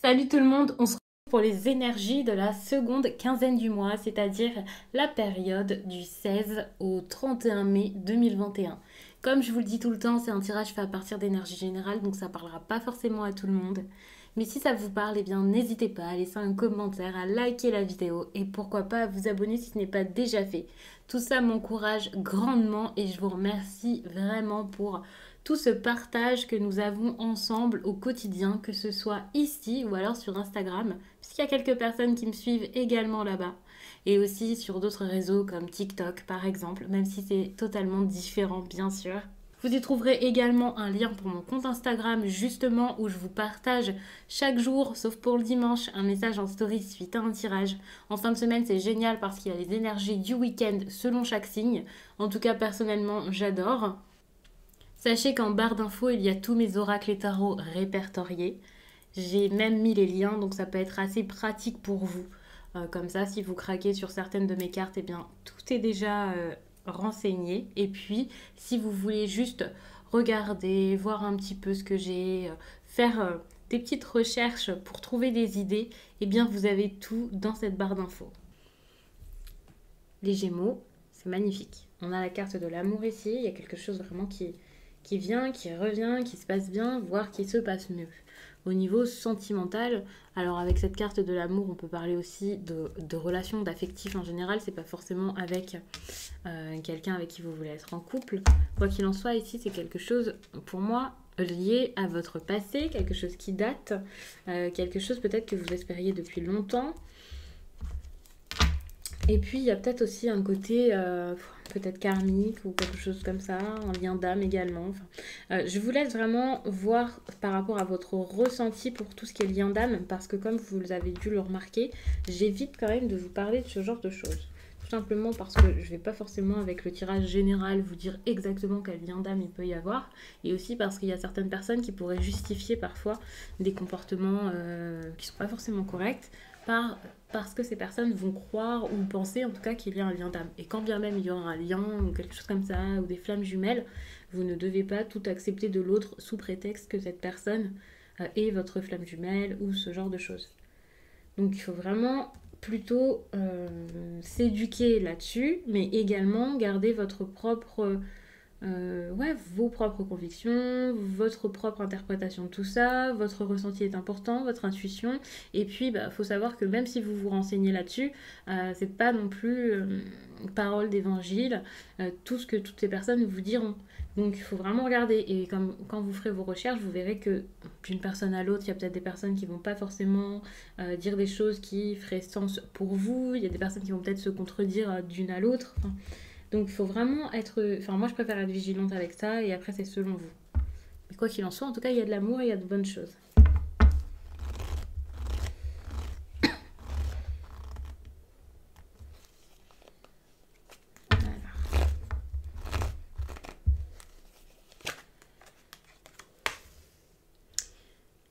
Salut tout le monde, on se retrouve pour les énergies de la seconde quinzaine du mois, c'est-à-dire la période du 16 au 31 mai 2021. Comme je vous le dis tout le temps, c'est un tirage fait à partir d'énergie générale, donc ça parlera pas forcément à tout le monde. Mais si ça vous parle, eh bien n'hésitez pas à laisser un commentaire, à liker la vidéo et pourquoi pas à vous abonner si ce n'est pas déjà fait. Tout ça m'encourage grandement et je vous remercie vraiment pour tout ce partage que nous avons ensemble au quotidien, que ce soit ici ou alors sur Instagram, puisqu'il y a quelques personnes qui me suivent également là-bas, et aussi sur d'autres réseaux comme TikTok par exemple, même si c'est totalement différent bien sûr. Vous y trouverez également un lien pour mon compte Instagram justement où je vous partage chaque jour, sauf pour le dimanche, un message en story suite à un tirage. En fin de semaine, c'est génial parce qu'il y a les énergies du week-end selon chaque signe. En tout cas, personnellement, j'adore. Sachez qu'en barre d'infos, il y a tous mes oracles et tarots répertoriés. J'ai même mis les liens, donc ça peut être assez pratique pour vous. Comme ça, si vous craquez sur certaines de mes cartes, eh bien, tout est déjà renseigné. Et puis, si vous voulez juste regarder, voir un petit peu ce que j'ai, faire des petites recherches pour trouver des idées, eh bien, vous avez tout dans cette barre d'infos. Les Gémeaux, c'est magnifique. On a la carte de l'amour ici, il y a quelque chose vraiment qui vient, qui revient, qui se passe bien, voire qui se passe mieux. Au niveau sentimental, alors avec cette carte de l'amour, on peut parler aussi de relations, d'affectifs en général. C'est pas forcément avec quelqu'un avec qui vous voulez être en couple. Quoi qu'il en soit, ici, c'est quelque chose, pour moi, lié à votre passé, quelque chose qui date, quelque chose peut-être que vous espériez depuis longtemps. Et puis, il y a peut-être aussi un côté peut-être karmique ou quelque chose comme ça, un lien d'âme également. Enfin, je vous laisse vraiment voir par rapport à votre ressenti pour tout ce qui est lien d'âme, parce que comme vous avez dû le remarquer, j'évite quand même de vous parler de ce genre de choses. Tout simplement parce que je ne vais pas forcément avec le tirage général vous dire exactement quel lien d'âme il peut y avoir, et aussi parce qu'il y a certaines personnes qui pourraient justifier parfois des comportements qui ne sont pas forcément corrects parce que ces personnes vont croire ou penser en tout cas qu'il y a un lien d'âme. Et quand bien même il y aura un lien ou quelque chose comme ça, ou des flammes jumelles, vous ne devez pas tout accepter de l'autre sous prétexte que cette personne est votre flamme jumelle ou ce genre de choses. Donc il faut vraiment plutôt s'éduquer là-dessus, mais également garder votre propre vos propres convictions, votre propre interprétation de tout ça, votre ressenti est important, votre intuition. Et puis, faut savoir que même si vous vous renseignez là-dessus, c'est pas non plus parole d'évangile, tout ce que toutes ces personnes vous diront. Donc, il faut vraiment regarder. Et comme, quand vous ferez vos recherches, vous verrez que d'une personne à l'autre, il y a peut-être des personnes qui vont pas forcément dire des choses qui feraient sens pour vous. Il y a des personnes qui vont peut-être se contredire d'une à l'autre. Enfin, donc il faut vraiment être... Enfin moi je préfère être vigilante avec ça et après c'est selon vous. Mais quoi qu'il en soit, en tout cas il y a de l'amour et il y a de bonnes choses.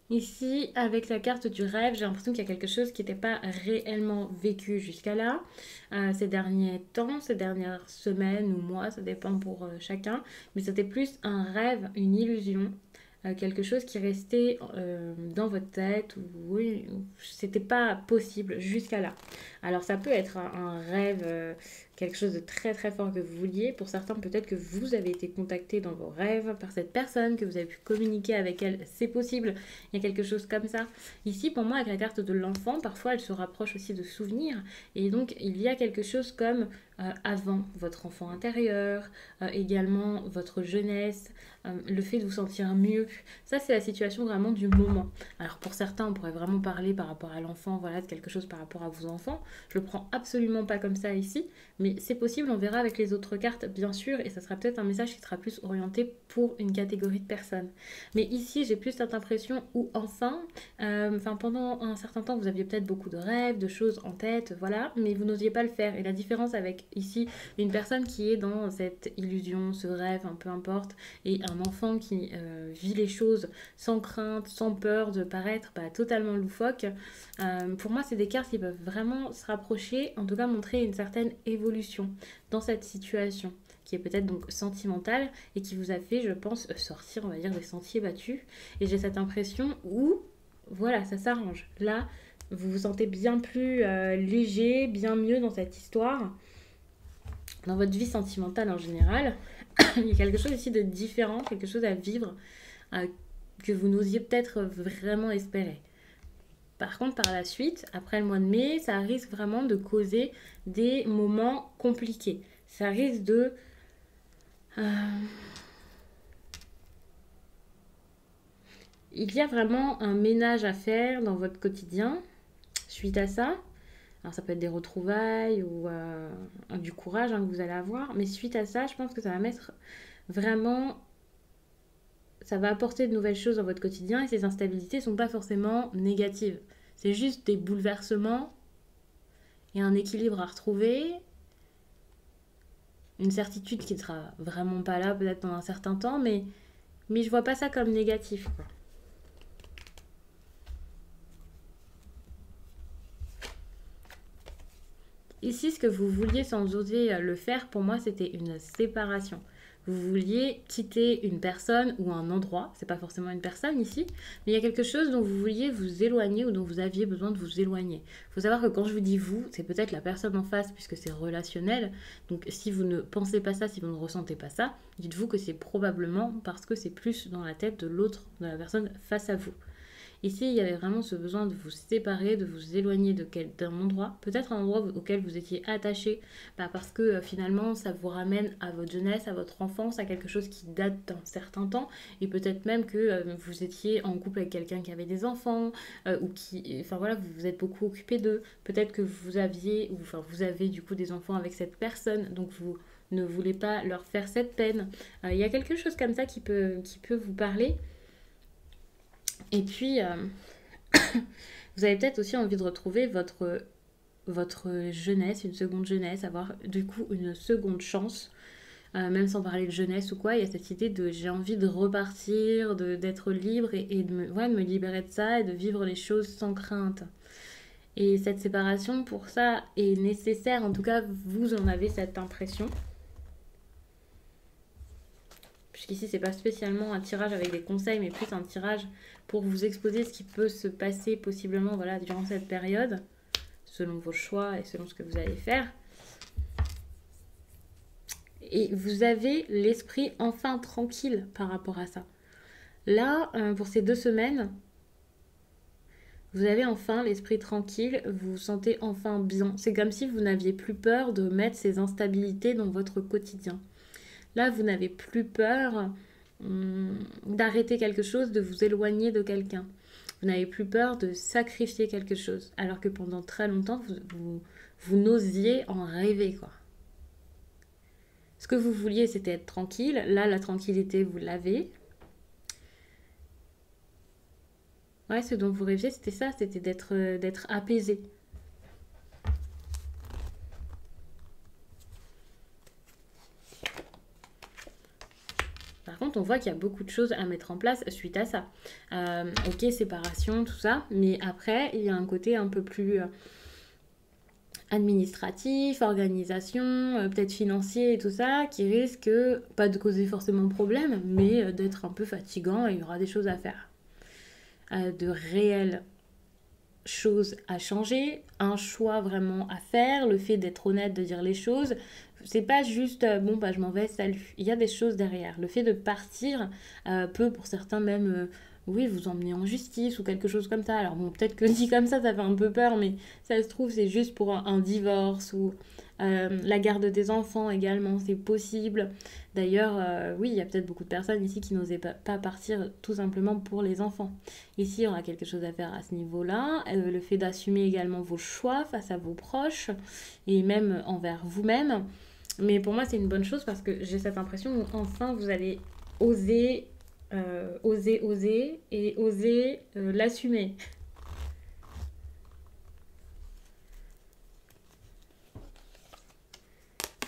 Ici, avec la carte du rêve, j'ai l'impression qu'il y a quelque chose qui n'était pas réellement vécu jusqu'à là, ces derniers temps, ces dernières semaines ou mois, ça dépend pour chacun, mais c'était plus un rêve, une illusion, quelque chose qui restait dans votre tête, ou oui, c'était pas possible jusqu'à là. Alors ça peut être un rêve, quelque chose de très très fort que vous vouliez. Pour certains, peut-être que vous avez été contacté dans vos rêves par cette personne, que vous avez pu communiquer avec elle, c'est possible. Il y a quelque chose comme ça. Ici, pour moi, avec la carte de l'enfant, parfois elle se rapproche aussi de souvenirs. Et donc, il y a quelque chose comme avant votre enfant intérieur, également votre jeunesse, le fait de vous sentir mieux. Ça, c'est la situation vraiment du moment. Alors, pour certains, on pourrait vraiment parler par rapport à l'enfant, voilà, de quelque chose par rapport à vos enfants. Je le prends absolument pas comme ça ici, mais c'est possible, on verra avec les autres cartes, bien sûr, et ça sera peut-être un message qui sera plus orienté pour une catégorie de personnes. Mais ici, j'ai plus cette impression où enfin, pendant un certain temps, vous aviez peut-être beaucoup de rêves, de choses en tête, voilà, mais vous n'osiez pas le faire. Et la différence avec ici, une personne qui est dans cette illusion, ce rêve, peu importe, et un enfant qui vit les choses sans crainte, sans peur de paraître totalement loufoque, pour moi, c'est des cartes qui peuvent vraiment se rapprocher, en tout cas montrer une certaine évolution dans cette situation. qui est peut-être donc sentimental et qui vous a fait, je pense, sortir, on va dire, des sentiers battus. Et j'ai cette impression où, voilà, ça s'arrange. Là, vous vous sentez bien plus léger, bien mieux dans cette histoire, dans votre vie sentimentale en général. Il y a quelque chose ici de différent, quelque chose à vivre euh, que vous n'osiez peut-être vraiment espérer. Par contre, par la suite, après le mois de mai, ça risque vraiment de causer des moments compliqués. Ça risque de... euh, Il y a vraiment un ménage à faire dans votre quotidien suite à ça. Alors ça peut être des retrouvailles ou du courage que vous allez avoir. Mais suite à ça, je pense que ça va mettre vraiment... Ça va apporter de nouvelles choses dans votre quotidien et ces instabilités ne sont pas forcément négatives. C'est juste des bouleversements et un équilibre à retrouver, une certitude qui ne sera vraiment pas là peut-être pendant un certain temps, mais je vois pas ça comme négatif, quoi. Ici, ce que vous vouliez sans oser le faire, pour moi, c'était une séparation. Vous vouliez quitter une personne ou un endroit, c'est pas forcément une personne ici, mais il y a quelque chose dont vous vouliez vous éloigner ou dont vous aviez besoin de vous éloigner. Il faut savoir que quand je vous dis vous, c'est peut-être la personne en face puisque c'est relationnel. Donc si vous ne pensez pas ça, si vous ne ressentez pas ça, dites-vous que c'est probablement parce que c'est plus dans la tête de l'autre, de la personne face à vous. Ici, il y avait vraiment ce besoin de vous séparer, de vous éloigner d'un endroit, peut-être un endroit auquel vous étiez attaché, parce que finalement, ça vous ramène à votre jeunesse, à votre enfance, à quelque chose qui date d'un certain temps, et peut-être même que vous étiez en couple avec quelqu'un qui avait des enfants, ou qui, enfin voilà, vous vous êtes beaucoup occupé d'eux. Peut-être que vous aviez, ou enfin vous avez du coup des enfants avec cette personne, donc vous ne voulez pas leur faire cette peine. Il y a quelque chose comme ça qui peut vous parler. Et puis, vous avez peut-être aussi envie de retrouver votre jeunesse, une seconde jeunesse, avoir du coup une seconde chance, même sans parler de jeunesse ou quoi. Il y a cette idée de j'ai envie de repartir, d'être libre et de me libérer de ça et de vivre les choses sans crainte. Et cette séparation, pour ça, est nécessaire. En tout cas, vous en avez cette impression. Puisqu'ici, c'est pas spécialement un tirage avec des conseils, mais plus un tirage pour vous exposer ce qui peut se passer possiblement voilà, durant cette période, selon vos choix et selon ce que vous allez faire. Et vous avez l'esprit enfin tranquille par rapport à ça. Là, pour ces 2 semaines, vous avez enfin l'esprit tranquille, vous vous sentez enfin bien. C'est comme si vous n'aviez plus peur de mettre ces instabilités dans votre quotidien. Là, vous n'avez plus peur d'arrêter quelque chose, de vous éloigner de quelqu'un. Vous n'avez plus peur de sacrifier quelque chose. Alors que pendant très longtemps, vous n'osiez en rêver, quoi. Ce que vous vouliez, c'était être tranquille. Là, la tranquillité, vous l'avez. Ouais, ce dont vous rêviez, c'était ça, c'était d'être apaisé. Par contre, on voit qu'il y a beaucoup de choses à mettre en place suite à ça. Ok, séparation, tout ça, mais après, il y a un côté un peu plus administratif, organisation, peut-être financier et tout ça, qui risque pas de causer forcément problème, mais d'être un peu fatigant et il y aura des choses à faire. De réelles choses à changer, un choix vraiment à faire, le fait d'être honnête, de dire les choses. C'est pas juste bon bah je m'en vais, salut. Il y a des choses derrière. Le fait de partir peut pour certains même oui vous emmener en justice ou quelque chose comme ça. Alors bon peut-être que dit comme ça fait un peu peur, mais ça se trouve c'est juste pour un divorce ou la garde des enfants également c'est possible. D'ailleurs oui il y a peut-être beaucoup de personnes ici qui n'osaient pas partir tout simplement pour les enfants. Ici on a quelque chose à faire à ce niveau-là. Le fait d'assumer également vos choix face à vos proches et même envers vous-même. Mais pour moi, c'est une bonne chose parce que j'ai cette impression où enfin vous allez oser, oser et oser l'assumer.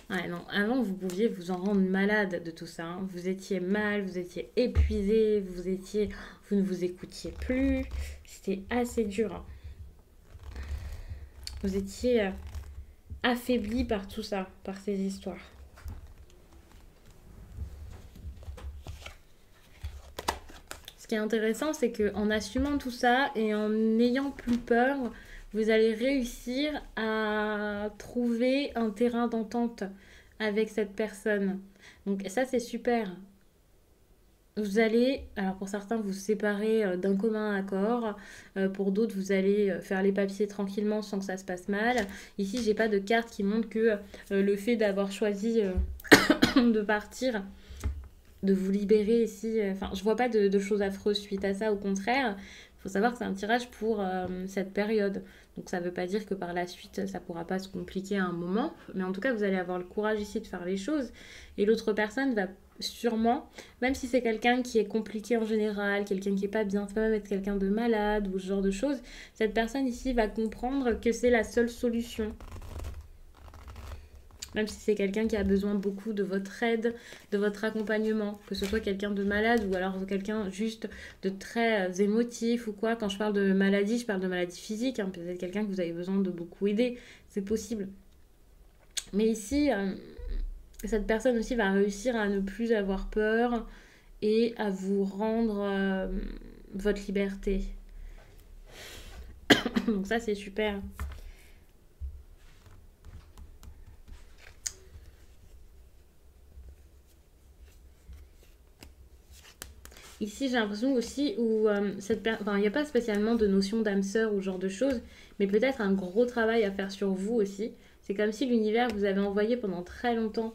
Ouais, non, avant vous pouviez vous en rendre malade de tout ça, hein. Vous étiez mal, vous étiez épuisé, vous ne vous écoutiez plus. C'était assez dur, hein. Vous étiez affaibli par tout ça, par ces histoires. Ce qui est intéressant, c'est qu'en assumant tout ça et en n'ayant plus peur, vous allez réussir à trouver un terrain d'entente avec cette personne. Donc ça, c'est super. Vous allez, alors pour certains, vous séparer d'un commun accord. Pour d'autres, vous allez faire les papiers tranquillement sans que ça se passe mal. Ici, j'ai pas de carte qui montre que le fait d'avoir choisi de partir, de vous libérer ici, enfin, je vois pas de choses affreuses suite à ça. Au contraire, il faut savoir que c'est un tirage pour cette période. Donc ça veut pas dire que par la suite, ça pourra pas se compliquer à un moment. Mais en tout cas, vous allez avoir le courage ici de faire les choses. Et l'autre personne va sûrement, même si c'est quelqu'un qui est compliqué en général, quelqu'un qui est pas bien, ça peut même être quelqu'un de malade ou ce genre de choses, cette personne ici va comprendre que c'est la seule solution. Même si c'est quelqu'un qui a besoin beaucoup de votre aide, de votre accompagnement, que ce soit quelqu'un de malade ou alors quelqu'un juste de très émotif ou quoi. Quand je parle de maladie, je parle de maladie physique, hein. Peut-être quelqu'un que vous avez besoin de beaucoup aider, c'est possible. Mais ici, cette personne aussi va réussir à ne plus avoir peur et à vous rendre votre liberté. Donc ça, c'est super. Ici, j'ai l'impression aussi où enfin, il n'y a pas spécialement de notion d'âme sœur ou ce genre de choses, mais peut-être un gros travail à faire sur vous aussi. C'est comme si l'univers vous avait envoyé pendant très longtemps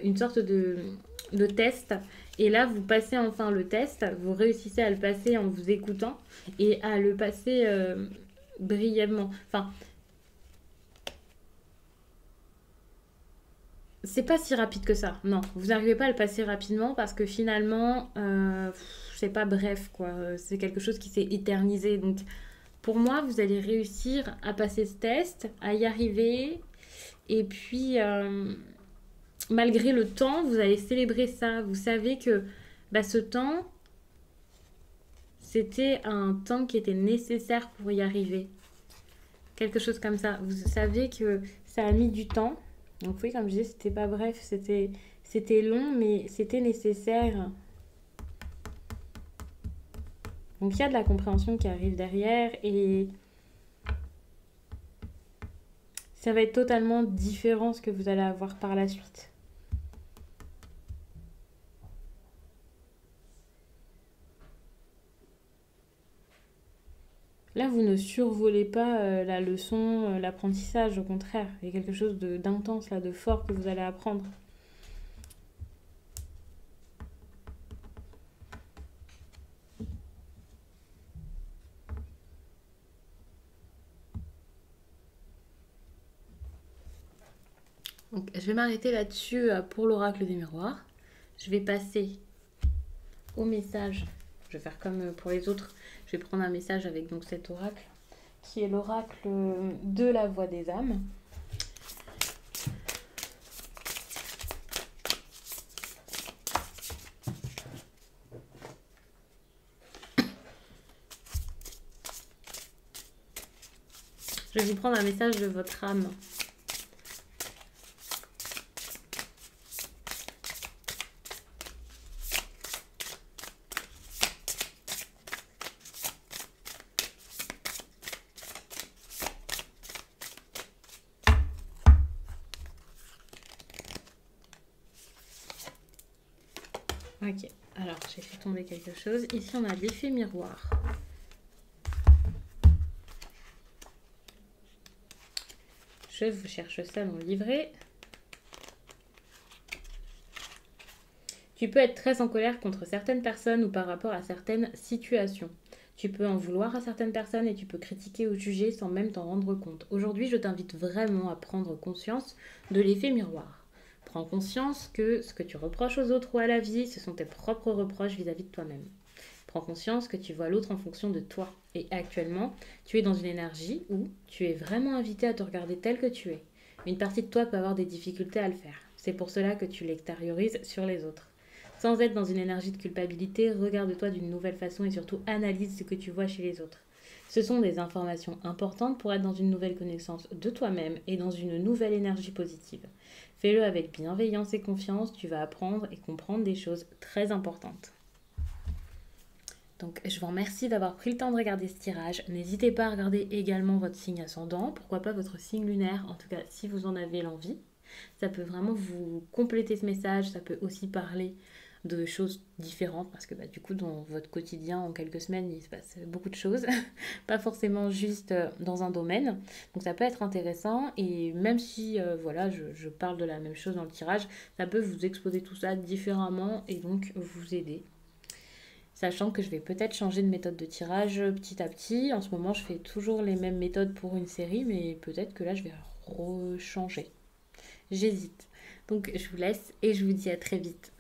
une sorte de test. Et là, vous passez enfin le test, vous réussissez à le passer en vous écoutant et à le passer brièvement. Enfin, c'est pas si rapide que ça. Non, vous n'arrivez pas à le passer rapidement parce que finalement, c'est pas bref, quoi. C'est quelque chose qui s'est éternisé. Donc, pour moi, vous allez réussir à passer ce test, à y arriver. Et puis, malgré le temps, vous allez célébrer ça. Vous savez que bah, ce temps, c'était un temps qui était nécessaire pour y arriver. Quelque chose comme ça. Vous savez que ça a mis du temps. Donc oui, comme je disais, c'était pas bref, c'était long, mais c'était nécessaire. Donc il y a de la compréhension qui arrive derrière et ça va être totalement différent ce que vous allez avoir par la suite. Là, vous ne survolez pas la leçon, l'apprentissage, au contraire. Il y a quelque chose d'intense, là, de fort que vous allez apprendre. Donc, je vais m'arrêter là-dessus pour l'oracle des miroirs. Je vais passer au message. Je vais faire comme pour les autres. Je vais prendre un message avec donc cet oracle, qui est l'oracle de la voix des âmes. Je vais vous prendre un message de votre âme. Ok, alors j'ai fait tomber quelque chose. Ici, on a l'effet miroir. Je vous cherche ça dans le livret. Tu peux être très en colère contre certaines personnes ou par rapport à certaines situations. Tu peux en vouloir à certaines personnes et tu peux critiquer ou juger sans même t'en rendre compte. Aujourd'hui, je t'invite vraiment à prendre conscience de l'effet miroir. Prends conscience que ce que tu reproches aux autres ou à la vie, ce sont tes propres reproches vis-à-vis de toi-même. Prends conscience que tu vois l'autre en fonction de toi. Et actuellement, tu es dans une énergie où tu es vraiment invité à te regarder tel que tu es. Une partie de toi peut avoir des difficultés à le faire. C'est pour cela que tu l'extériorises sur les autres. Sans être dans une énergie de culpabilité, regarde-toi d'une nouvelle façon et surtout analyse ce que tu vois chez les autres. Ce sont des informations importantes pour être dans une nouvelle connaissance de toi-même et dans une nouvelle énergie positive. Fais-le avec bienveillance et confiance, tu vas apprendre et comprendre des choses très importantes. Donc je vous remercie d'avoir pris le temps de regarder ce tirage. N'hésitez pas à regarder également votre signe ascendant, pourquoi pas votre signe lunaire, en tout cas si vous en avez l'envie. Ça peut vraiment vous compléter ce message, ça peut aussi parler de choses différentes parce que du coup dans votre quotidien en quelques semaines il se passe beaucoup de choses, pas forcément juste dans un domaine, donc ça peut être intéressant et même si voilà je parle de la même chose dans le tirage, ça peut vous exposer tout ça différemment et donc vous aider. Sachant que je vais peut-être changer de méthode de tirage petit à petit. En ce moment, je fais toujours les mêmes méthodes pour une série, mais peut-être que là, je vais rechanger. J'hésite. Donc, je vous laisse et je vous dis à très vite.